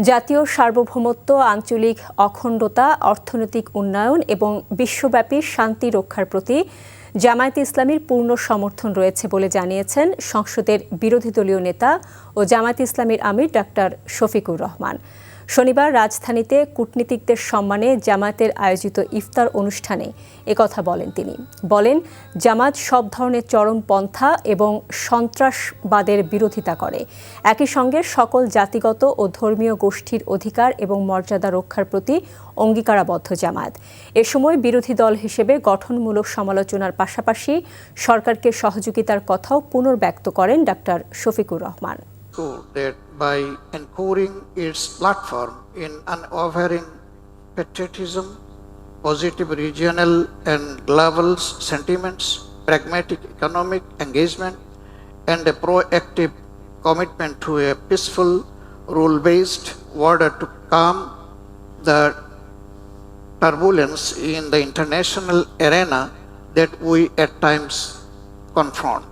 জাতীয় সার্বভৌমত্ব, আঞ্চলিক অখণ্ডতা, অর্থনৈতিক উন্নয়ন এবং বিশ্বব্যাপী শান্তি রক্ষার প্রতি জামায়াতে ইসলামীর পূর্ণ সমর্থন রয়েছে বলে জানিয়েছেন সংসদের বিরোধী দলীয় নেতা ও জামায়াতে ইসলামীর আমির ডাক্তার শফিকুর রহমান। শনিবার রাজধানীতে কূটনীতিকদের সম্মানে জামায়াতের আয়োজিত ইফতার অনুষ্ঠানে একথা বলেন তিনি। বলেন, জামায়াত সব ধরনের চরমপন্থা এবং সন্ত্রাসবাদের বিরোধিতা করে। একই সঙ্গে সকল জাতিগত ও ধর্মীয় গোষ্ঠীর অধিকার এবং মর্যাদা রক্ষার প্রতি অঙ্গীকারাবদ্ধ জামায়াত। এ সময় বিরোধী দল হিসেবে গঠনমূলক সমালোচনার পাশাপাশি সরকারকে সহযোগিতার কথাও পুনর্ব্যক্ত করেন doctor Shafiqur Rahman. That by anchoring its platform in unwavering patriotism, positive regional and global sentiments, pragmatic economic engagement, and a proactive commitment to a peaceful, rule-based order to calm the turbulence in the international arena that we at times confront.